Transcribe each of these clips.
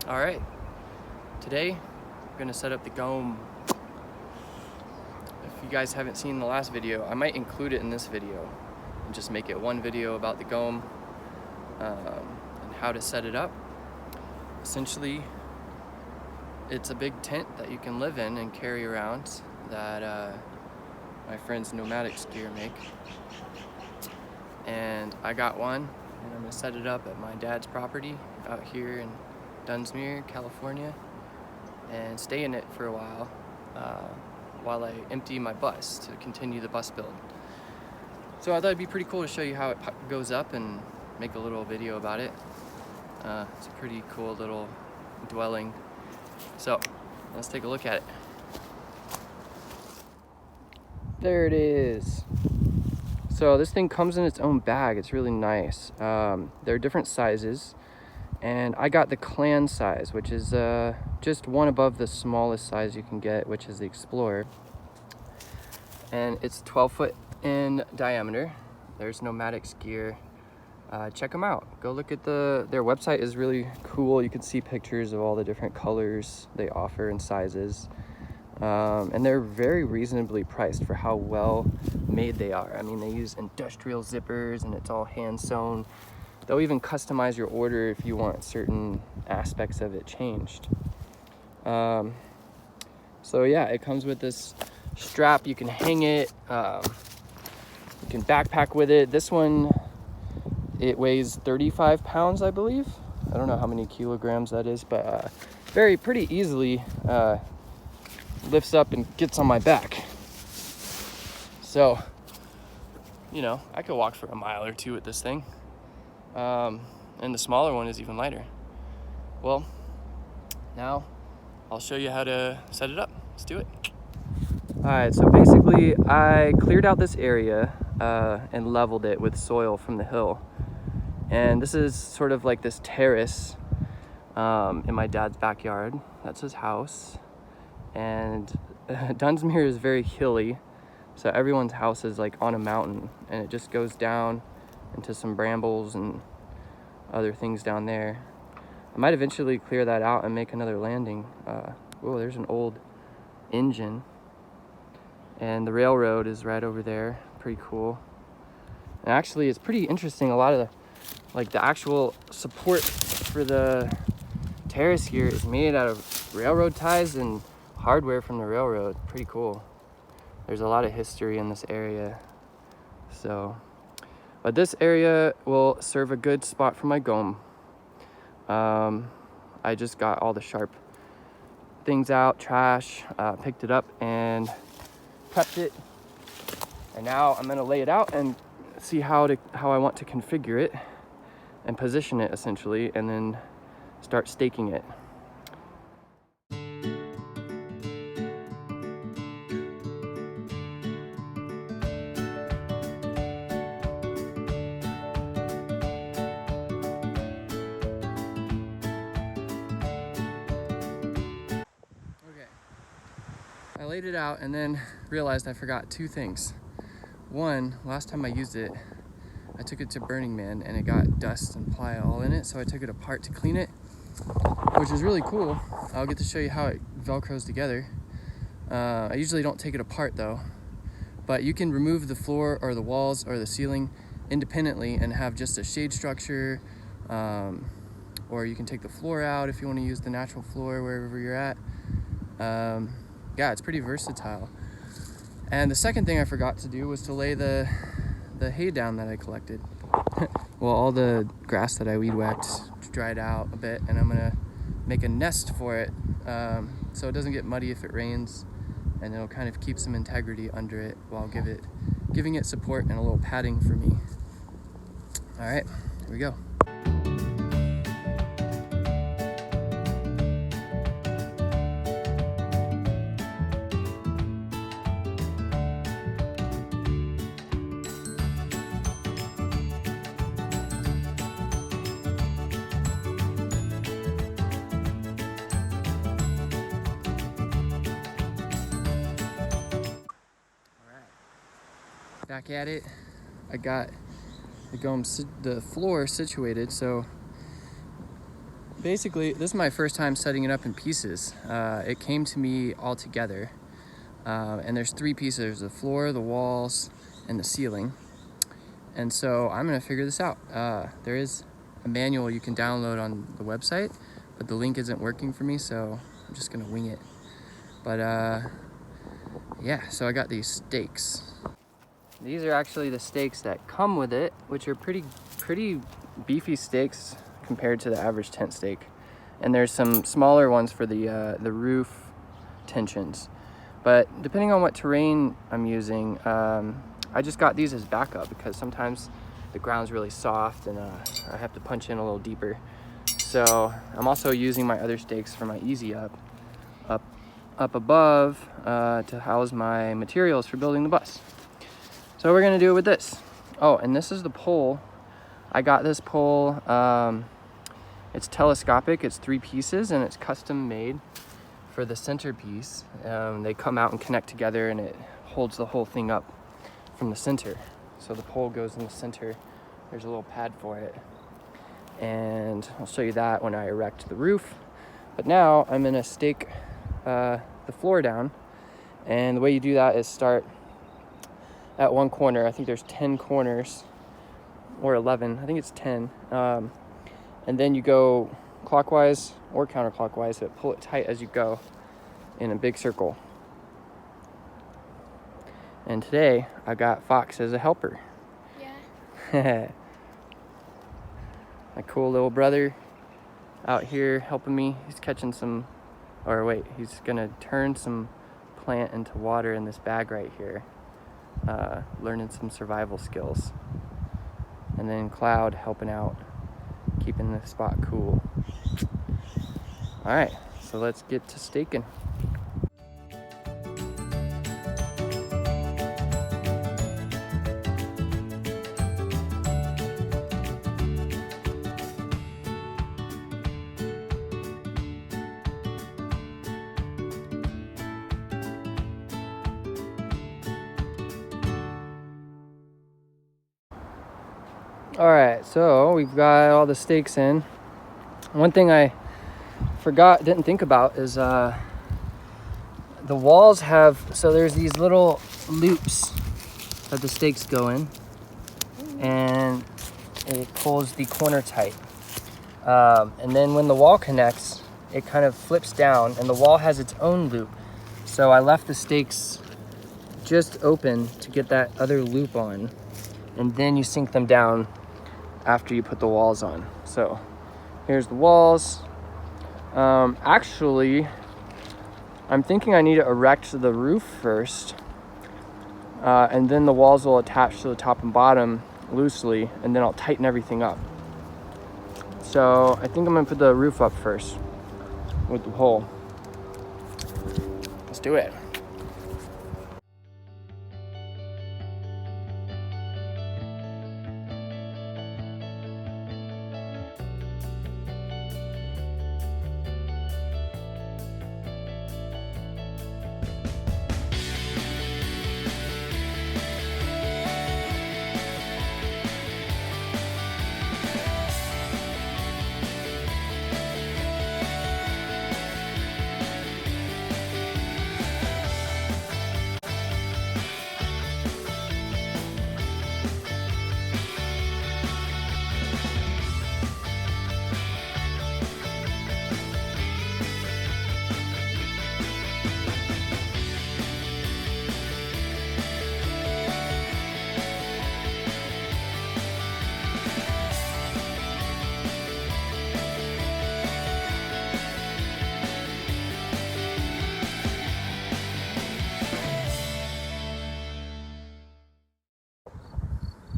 All right, today we're gonna set up the Gome. If you guys haven't seen the last video, I might include it in this video and just make it one video about the Gome and how to set it up. Essentially, it's a big tent that you can live in and carry around that my friends Nomadic make. And I got one, and I'm gonna set it up at my dad's property out here in Dunsmuir, California, and stay in it for a while I empty my bus to continue the bus build. So I thought it'd be pretty cool to show you how it goes up and make a little video about it. It's a pretty cool little dwelling. So let's take a look at it. There it is. So this thing comes in its own bag. It's really nice. There are different sizes, and I got the clan size, which is just one above the smallest size you can get, which is the Explorer. And it's 12 foot in diameter. There's Nomadic's gear. Check them out. Go look at their website is really cool. You can see pictures of all the different colors they offer and sizes. And they're very reasonably priced for how well made they are. I mean, they use industrial zippers and it's all hand sewn. They'll even customize your order if you want certain aspects of it changed. So yeah, it comes with this strap. You can hang it, you can backpack with it. This one, it weighs 35 pounds, I believe. I don't know how many kilograms that is, but pretty easily lifts up and gets on my back. So, you know, I could walk for a mile or two with this thing. And the smaller one is even lighter. Well, now I'll show you how to set it up. Let's do it. All right, so basically I cleared out this area and leveled it with soil from the hill. And this is sort of like this terrace in my dad's backyard. That's his house. And Dunsmuir is very hilly, so everyone's house is like on a mountain, and it just goes down into some brambles and other things down there. I might eventually clear that out and make another landing. Oh, there's an old engine, and the railroad is right over there. Pretty cool. And actually, it's pretty interesting. A lot of the actual support for the terrace here is made out of railroad ties and hardware from the railroad. Pretty cool. There's a lot of history in this area. So, but this area will serve a good spot for my Gome. I just got all the sharp things out, trash, picked it up and prepped it. And now I'm gonna lay it out and see how I want to configure it and position it essentially, and then start staking it. I laid it out and then realized I forgot two things. One, last time I used it, I took it to Burning Man and it got dust and playa all in it, so I took it apart to clean it, which is really cool. I'll get to show you how it velcros together. I usually don't take it apart though, but you can remove the floor or the walls or the ceiling independently and have just a shade structure, or you can take the floor out if you want to use the natural floor wherever you're at. Yeah, it's pretty versatile. And the second thing I forgot to do was to lay the hay down that I collected. Well, all the grass that I weed whacked dried out a bit, and I'm gonna make a nest for it so it doesn't get muddy if it rains, and it'll kind of keep some integrity under it while giving it support and a little padding for me. All right, here we go. Back at it. I got the floor situated. So basically, this is my first time setting it up in pieces. It came to me all together, and there's 3 pieces: there's the floor, the walls, and the ceiling. And so I'm gonna figure this out. There is a manual you can download on the website, but the link isn't working for me, so I'm just gonna wing it. But yeah, so I got these stakes. These are actually the stakes that come with it, which are pretty beefy stakes compared to the average tent stake. And there's some smaller ones for the roof tensions. But depending on what terrain I'm using, I just got these as backup because sometimes the ground's really soft and I have to punch in a little deeper. So I'm also using my other stakes for my easy up above to house my materials for building the bus. So we're gonna do it with this. Oh, and this is the pole. I got this pole, it's telescopic, it's 3 pieces, and it's custom made for the centerpiece. They come out and connect together and it holds the whole thing up from the center. So the pole goes in the center. There's a little pad for it. And I'll show you that when I erect the roof. But now I'm gonna stake the floor down. And the way you do that is start at one corner. I think there's 10 corners, or 11, I think it's 10. And then you go clockwise or counterclockwise, but pull it tight as you go in a big circle. And today I got Fox as a helper. Yeah. My cool little brother out here helping me. He's catching some, or wait, he's gonna turn some plant into water in this bag right here. Learning some survival skills. And then Cloud helping out, keeping the spot cool. All right, so let's get to staking. All right, so we've got all the stakes in. One thing I didn't think about is the walls have, so there's these little loops that the stakes go in, and it pulls the corner tight. And then when the wall connects, it kind of flips down, and the wall has its own loop. So I left the stakes just open to get that other loop on, and then you sink them down after you put the walls on. So here's the walls. Actually, I'm thinking I need to erect the roof first, and then the walls will attach to the top and bottom loosely, and then I'll tighten everything up. So I think I'm gonna put the roof up first with the hole. Let's do it.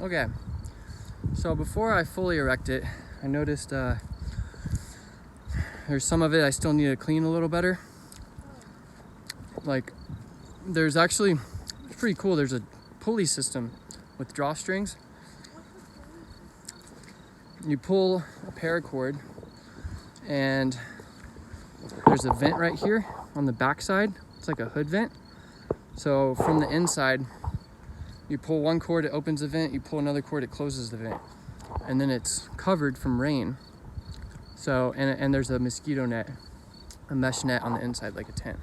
Okay, so before I fully erect it, I noticed there's some of it I still need to clean a little better. Like, there's actually, it's pretty cool, there's a pulley system with drawstrings. You pull a paracord, and there's a vent right here on the back side. It's like a hood vent. So from the inside, You pull one cord, it opens the vent. You pull another cord, it closes the vent. And then it's covered from rain. So, and there's a mosquito net, a mesh net on the inside like a tent.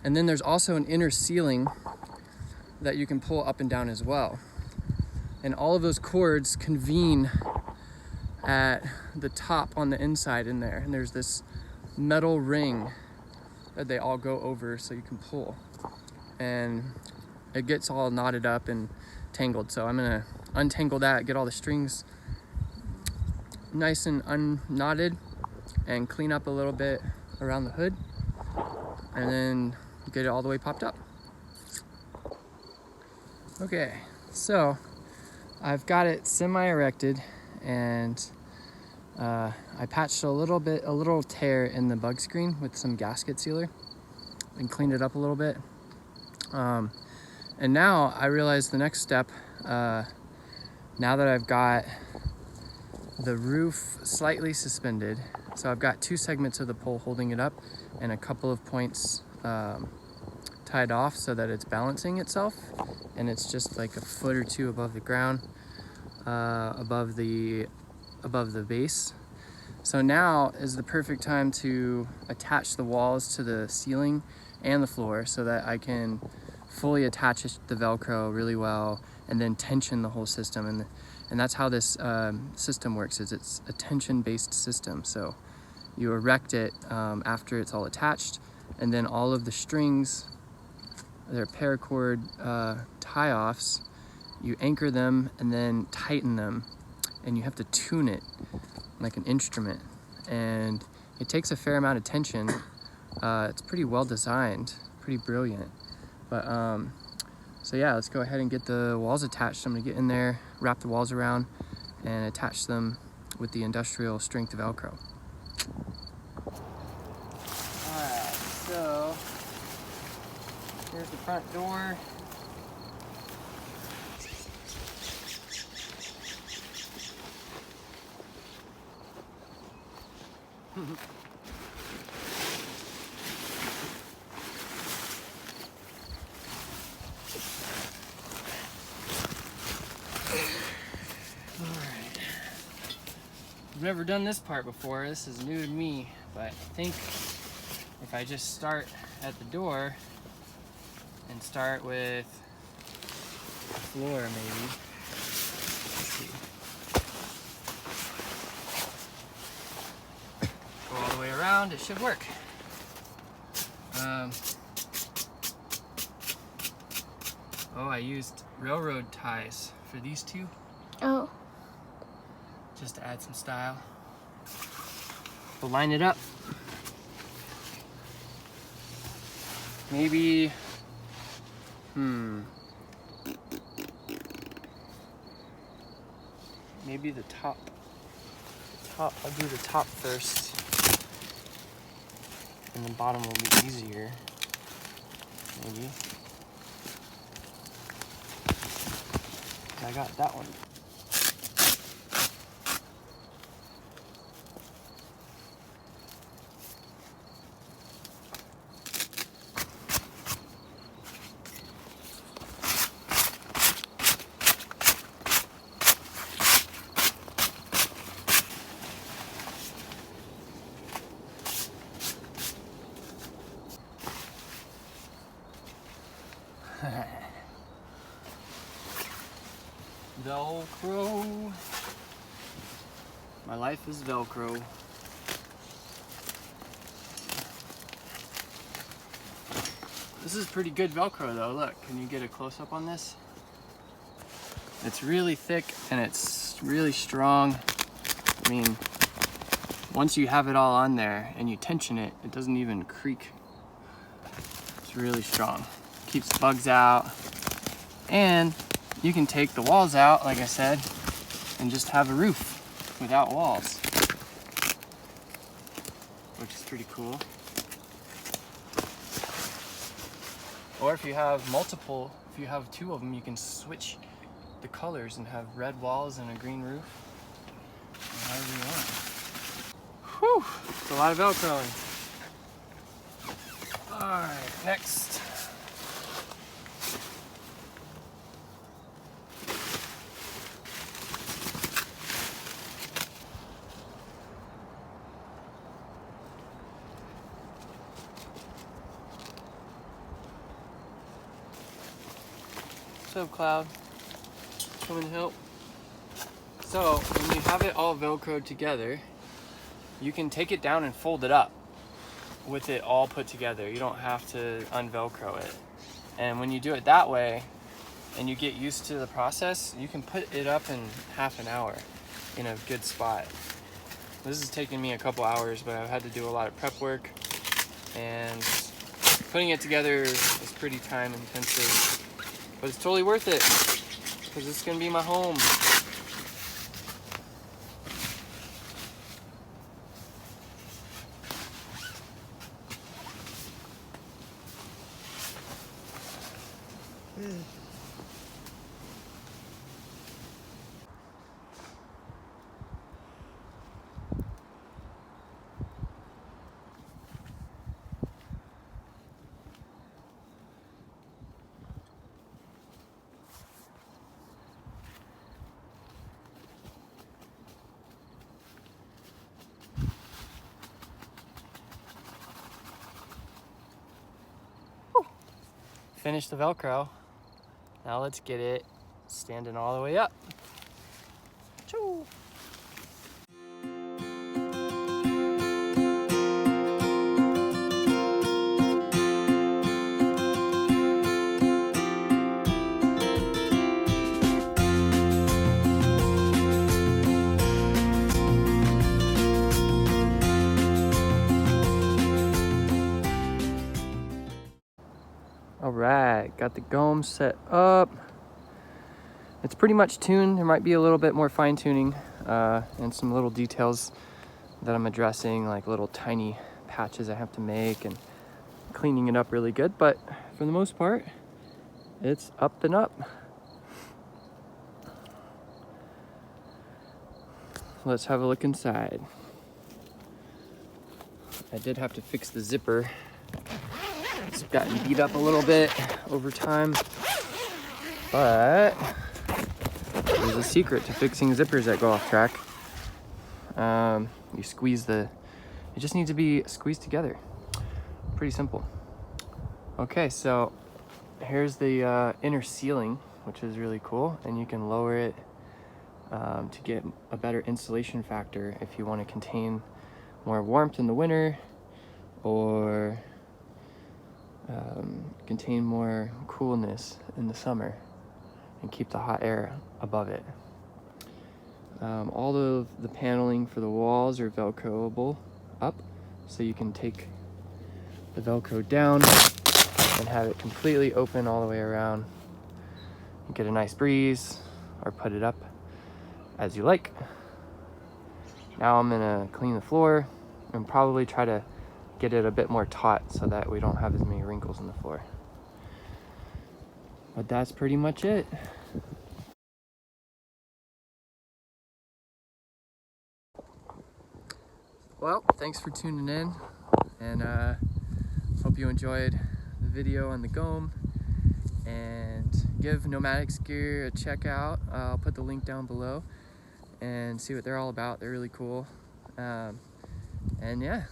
And then there's also an inner ceiling that you can pull up and down as well. And all of those cords convene at the top on the inside in there. And there's this metal ring that they all go over so you can pull. And it gets all knotted up and tangled. So I'm gonna untangle that, get all the strings nice and unknotted, and clean up a little bit around the hood, and then get it all the way popped up. Okay, so I've got it semi-erected, and I patched a little tear in the bug screen with some gasket sealer and cleaned it up a little bit. And now I realize the next step, now that I've got the roof slightly suspended, so I've got 2 segments of the pole holding it up and a couple of points tied off so that it's balancing itself, and it's just like a foot or 2 above the ground, above the base. So now is the perfect time to attach the walls to the ceiling and the floor so that I can fully attach the Velcro really well and then tension the whole system. And that's how this system works, is it's a tension-based system. So you erect it after it's all attached, and then all of the strings, they're paracord tie-offs, you anchor them and then tighten them, and you have to tune it like an instrument. And it takes a fair amount of tension. It's pretty well designed, pretty brilliant. But so yeah, let's go ahead and get the walls attached. I'm gonna get in there, wrap the walls around, and attach them with the industrial strength Velcro. Alright, so here's the front door. I've never done this part before. This is new to me, but I think if I just start at the door and start with the floor, maybe. Let's see. Go all the way around, it should work. Oh, I used railroad ties for these 2. Oh. Just to add some style. We'll line it up. Maybe, maybe the top. I'll do the top first, and the bottom will be easier. Maybe. I got that one. Velcro. My life is Velcro. This is pretty good Velcro though. Look, can you get a close-up on this? It's really thick and it's really strong. I mean, once you have it all on there and you tension it, it doesn't even creak. It's really strong. Keeps bugs out. And you can take the walls out, like I said, and just have a roof without walls, which is pretty cool. Or if you have multiple, if you have 2 of them, you can switch the colors and have red walls and a green roof, however you want. Whew, it's a lot of Velcroing. All right, next. What's up, Cloud? Come and help. So when you have it all Velcroed together, you can take it down and fold it up with it all put together. You don't have to unvelcro it. And when you do it that way and you get used to the process, you can put it up in half an hour in a good spot. This has taken me a couple hours, but I've had to do a lot of prep work, and putting it together is pretty time intensive, but it's totally worth it because it's gonna be my home. Finish the Velcro. Now let's get it standing all the way up. Choo. All right, got the Gome set up. It's pretty much tuned. There might be a little bit more fine tuning and some little details that I'm addressing, like little tiny patches I have to make and cleaning it up really good. But for the most part, it's up and up. Let's have a look inside. I did have to fix the zipper. It's gotten beat up a little bit over time, but there's a secret to fixing zippers that go off track. You squeeze it just needs to be squeezed together. Pretty simple. Okay, so here's the inner ceiling, which is really cool, and you can lower it to get a better insulation factor if you want to contain more warmth in the winter, or contain more coolness in the summer and keep the hot air above it. All of the paneling for the walls are Velcroable up, so you can take the Velcro down and have it completely open all the way around. You get a nice breeze, or put it up as you like. Now I'm gonna clean the floor and probably try to get it a bit more taut so that we don't have as many wrinkles in the floor. But that's pretty much it. Well, thanks for tuning in, and hope you enjoyed the video on the Gome, and give Nomadic's gear a check out. I'll put the link down below and see what they're all about. They're really cool. And yeah,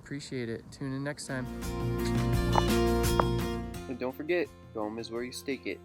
appreciate it. Tune in next time. And don't forget, Gome is where you stake it.